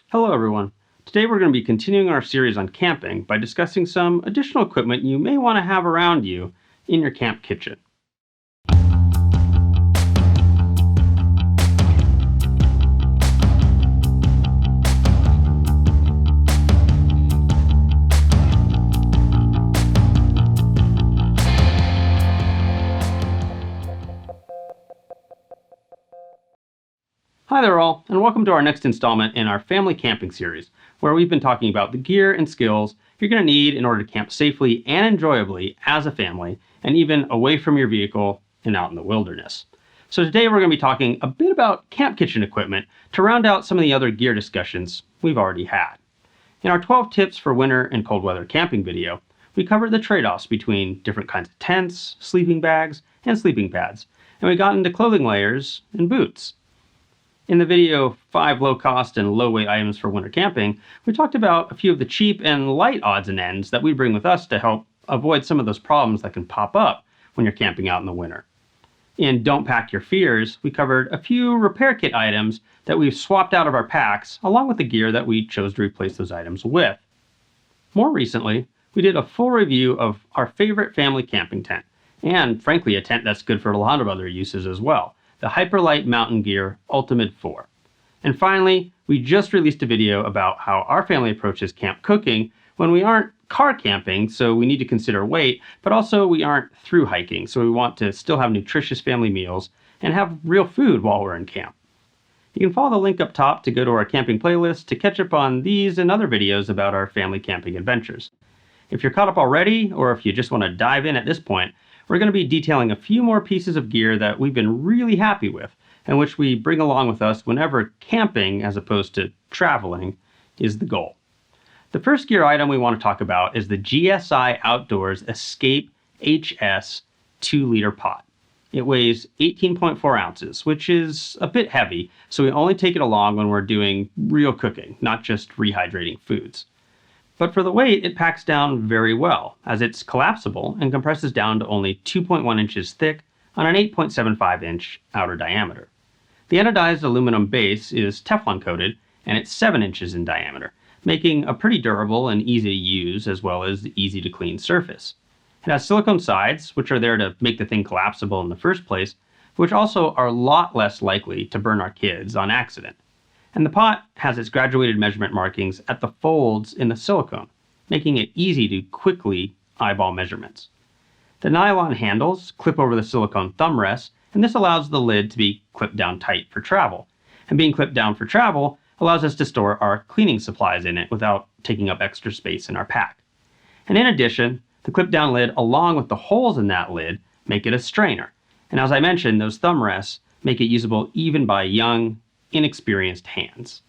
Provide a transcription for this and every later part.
Hello everyone. Today we're going to be continuing our series on camping by discussing some additional equipment you may want to have around you in your camp kitchen. Hi there all, and welcome to our next installment in our family camping series, where we've been talking about the gear and skills you're going to need in order to camp safely and enjoyably as a family, and even away from your vehicle and out in the wilderness. So today we're going to be talking a bit about camp kitchen equipment to round out some of the other gear discussions we've already had. In our 12 tips for winter and cold weather camping video, we covered the trade-offs between different kinds of tents, sleeping bags, and sleeping pads, and we got into clothing layers and boots. In the video 5 low-cost and low-weight items for winter camping, we talked about a few of the cheap and light odds and ends that we bring with us to help avoid some of those problems that can pop up when you're camping out in the winter. In Don't Pack Your Fears, we covered a few repair kit items that we've swapped out of our packs, along with the gear that we chose to replace those items with. More recently, we did a full review of our favorite family camping tent, and frankly a tent that's good for a lot of other uses as well. The Hyperlite Mountain Gear Ultimate 4. And finally, we just released a video about how our family approaches camp cooking when we aren't car camping, so we need to consider weight, but also we aren't through hiking, so we want to still have nutritious family meals and have real food while we're in camp. You can follow the link up top to go to our camping playlist to catch up on these and other videos about our family camping adventures. If you're caught up already, or if you just want to dive in at this point, we're going to be detailing a few more pieces of gear that we've been really happy with and which we bring along with us whenever camping, as opposed to traveling, is the goal. The first gear item we want to talk about is the GSI Outdoors Escape HS 2-liter pot. It weighs 18.4 ounces, which is a bit heavy, so we only take it along when we're doing real cooking, not just rehydrating foods. But for the weight, it packs down very well, as it's collapsible and compresses down to only 2.1 inches thick on an 8.75 inch outer diameter. The anodized aluminum base is Teflon coated, and it's 7 inches in diameter, making a pretty durable and easy to use as well as easy to clean surface. It has silicone sides, which are there to make the thing collapsible in the first place, which also are a lot less likely to burn our kids on accident. And the pot has its graduated measurement markings at the folds in the silicone, making it easy to quickly eyeball measurements. The nylon handles clip over the silicone thumb rest, and this allows the lid to be clipped down tight for travel. And being clipped down for travel allows us to store our cleaning supplies in it without taking up extra space in our pack. And in addition, the clip down lid along with the holes in that lid make it a strainer. And as I mentioned, those thumb rests make it usable even by young, inexperienced hands.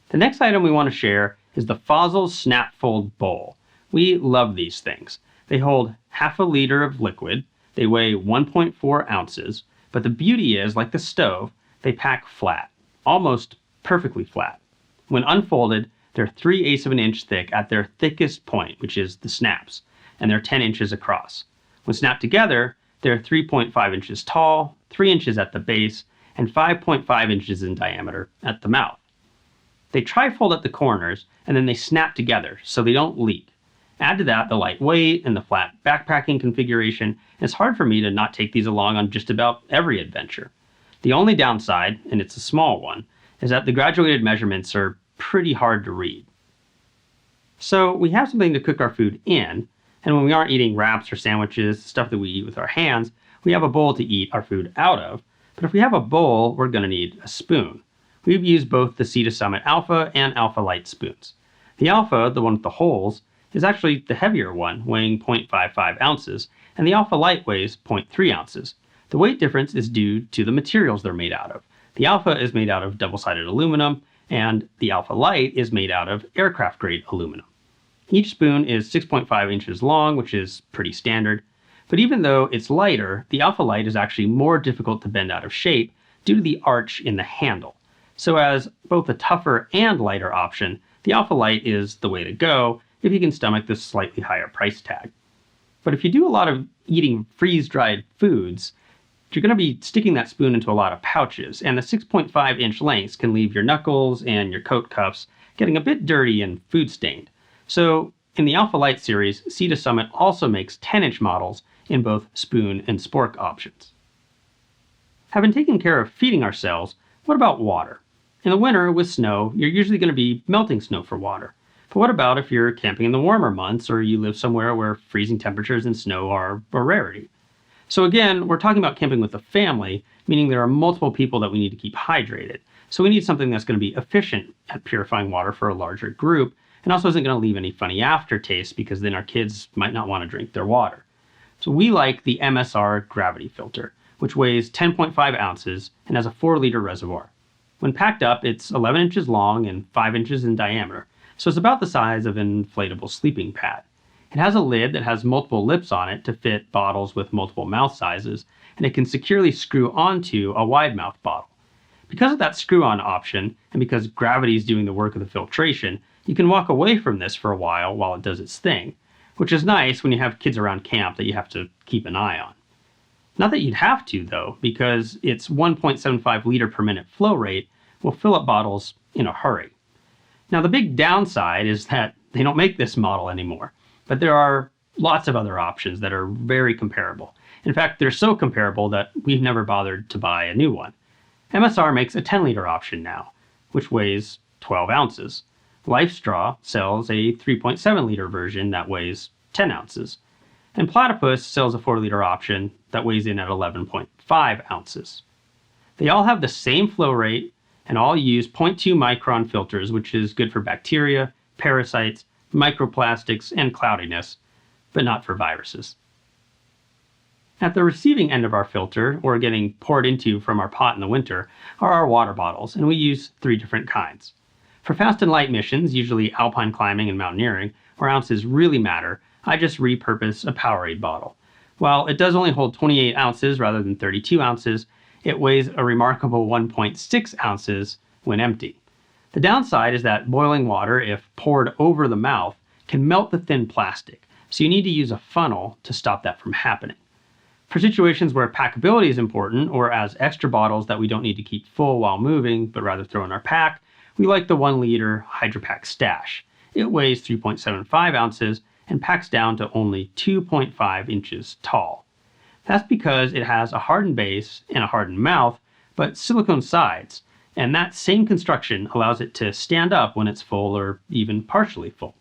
The next item we want to share is the Fozzils Snapfold Bowlz. We love these things. They hold half a liter of liquid, they weigh 1.4 ounces, but the beauty is, like the stove, they pack flat, almost perfectly flat. When unfolded, they're 3/8 of an inch thick at their thickest point, which is the snaps, and they're 10 inches across. When snapped together, they're 3.5 inches tall, 3 inches at the base, and 5.5 inches in diameter at the mouth. They trifold at the corners, and then they snap together so they don't leak. Add to that the light weight and the flat backpacking configuration, and it's hard for me to not take these along on just about every adventure. The only downside, and it's a small one, is that the graduated measurements are pretty hard to read. So we have something to cook our food in, and when we aren't eating wraps or sandwiches, stuff that we eat with our hands, we have a bowl to eat our food out of. But if we have a bowl, we're going to need a spoon. We've used both the Sea to Summit Alpha and Alpha Light spoons. The Alpha, the one with the holes, is actually the heavier one, weighing 0.55 ounces, and the Alpha Light weighs 0.3 ounces. The weight difference is due to the materials they're made out of. The Alpha is made out of double-sided aluminum, and the Alpha Light is made out of aircraft-grade aluminum. Each spoon is 6.5 inches long, which is pretty standard. But even though it's lighter, the Alpha Light is actually more difficult to bend out of shape due to the arch in the handle. So as both a tougher and lighter option, the Alpha Light is the way to go if you can stomach this slightly higher price tag. But if you do a lot of eating freeze-dried foods, You're going to be sticking that spoon into a lot of pouches, and the 6.5-inch lengths can leave your knuckles and your coat cuffs getting a bit dirty and food stained. So in the Alpha Light series, Sea to Summit also makes 10-inch models in both spoon and spork options. Having taken care of feeding ourselves, what about water? In the winter with snow, you're usually going to be melting snow for water. But what about if you're camping in the warmer months or you live somewhere where freezing temperatures and snow are a rarity? So again, we're talking about camping with a family, meaning there are multiple people that we need to keep hydrated. So we need something that's going to be efficient at purifying water for a larger group and also isn't going to leave any funny aftertaste because then our kids might not want to drink their water. So we like the MSR Gravity Filter, which weighs 10.5 ounces and has a 4-liter reservoir. When packed up, it's 11 inches long and 5 inches in diameter, so it's about the size of an inflatable sleeping pad. It has a lid that has multiple lips on it to fit bottles with multiple mouth sizes, and it can securely screw onto a wide mouth bottle. Because of that screw-on option, and because gravity is doing the work of the filtration, you can walk away from this for a while it does its thing, which is nice when you have kids around camp that you have to keep an eye on. Not that you'd have to, though, because its 1.75 liter per minute flow rate will fill up bottles in a hurry. Now, the big downside is that they don't make this model anymore, but there are lots of other options that are very comparable. In fact, they're so comparable that we've never bothered to buy a new one. MSR makes a 10-liter option now, which weighs 12 ounces. LifeStraw sells a 3.7-liter version that weighs 10 ounces. And Platypus sells a 4-liter option that weighs in at 11.5 ounces. They all have the same flow rate and all use 0.2 micron filters, which is good for bacteria, parasites, microplastics, and cloudiness, but not for viruses. At the receiving end of our filter, or getting poured into from our pot in the winter, are our water bottles, and we use 3 different kinds. For fast and light missions, usually alpine climbing and mountaineering, where ounces really matter, I just repurpose a Powerade bottle. While it does only hold 28 ounces rather than 32 ounces, it weighs a remarkable 1.6 ounces when empty. The downside is that boiling water, if poured over the mouth, can melt the thin plastic, so you need to use a funnel to stop that from happening. For situations where packability is important, or as extra bottles that we don't need to keep full while moving, but rather throw in our pack, we like the 1-liter HydraPak Stash. It weighs 3.75 ounces and packs down to only 2.5 inches tall. That's because it has a hardened base and a hardened mouth, but silicone sides, and that same construction allows it to stand up when it's full or even partially full.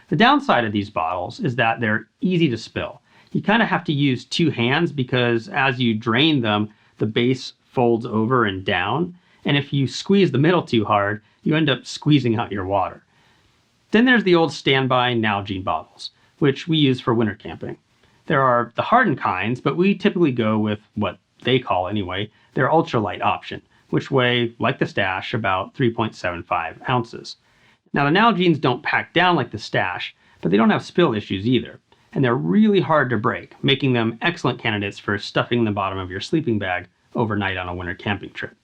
The downside of these bottles is that they're easy to spill. You kind of have to use 2 hands because as you drain them, the base folds over and down, and if you squeeze the middle too hard, you end up squeezing out your water. Then there's the old standby Nalgene bottles, which we use for winter camping. There are the hardened kinds, but we typically go with what they call anyway, their ultralight option, which weigh, like the Stash, about 3.75 ounces. Now the Nalgenes don't pack down like the Stash, but they don't have spill issues either, and they're really hard to break, making them excellent candidates for stuffing the bottom of your sleeping bag overnight on a winter camping trip.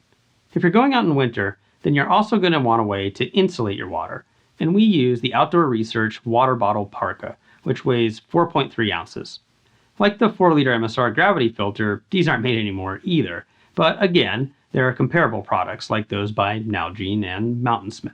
If you're going out in winter, then you're also going to want a way to insulate your water, and we use the Outdoor Research Water Bottle Parka, which weighs 4.3 ounces. Like the 4-liter MSR Gravity Filter, these aren't made anymore either, but again, there are comparable products like those by Nalgene and Mountainsmith.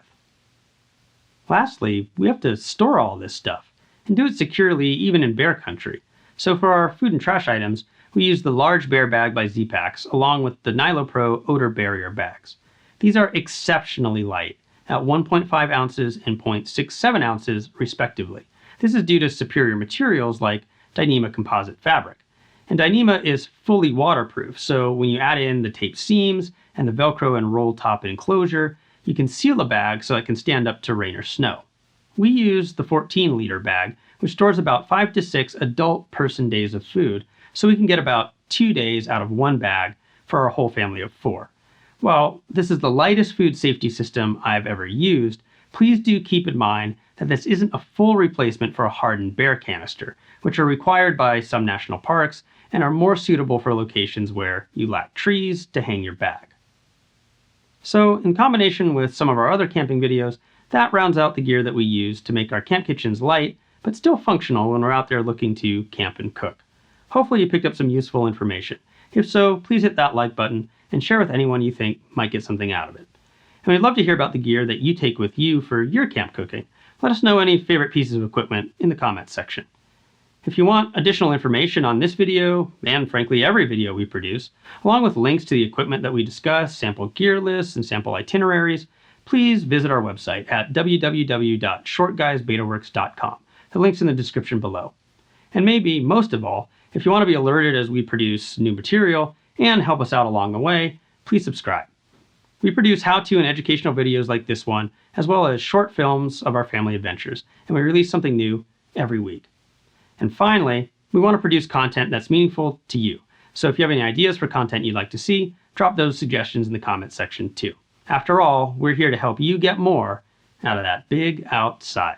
Lastly, we have to store all this stuff, and do it securely even in bear country. So for our food and trash items, we use the Large Bear Bag by Zpacks along with the NyloPro Odor Barrier Bags. These are exceptionally light, at 1.5 ounces and 0.67 ounces respectively. This is due to superior materials like Dyneema composite fabric. And Dyneema is fully waterproof, so when you add in the tape seams and the Velcro and roll top enclosure, you can seal the bag so it can stand up to rain or snow. We use the 14-liter bag, which stores about 5 to 6 adult person days of food, so we can get about 2 days out of one bag for our whole family of 4. While this is the lightest food safety system I've ever used, please do keep in mind that this isn't a full replacement for a hardened bear canister, which are required by some national parks and are more suitable for locations where you lack trees to hang your bag. So, in combination with some of our other camping videos, that rounds out the gear that we use to make our camp kitchens light, but still functional when we're out there looking to camp and cook. Hopefully you picked up some useful information. If so, please hit that like button and share with anyone you think might get something out of it. And we'd love to hear about the gear that you take with you for your camp cooking. Let us know any favorite pieces of equipment in the comments section. If you want additional information on this video, and frankly every video we produce, along with links to the equipment that we discuss, sample gear lists, and sample itineraries, please visit our website at www.shortguysbetaworks.com. The link's in the description below. And maybe, most of all, if you want to be alerted as we produce new material and help us out along the way, please subscribe. We produce how-to and educational videos like this one, as well as short films of our family adventures, and we release something new every week. And finally, we want to produce content that's meaningful to you. So if you have any ideas for content you'd like to see, drop those suggestions in the comments section too. After all, we're here to help you get more out of that big outside.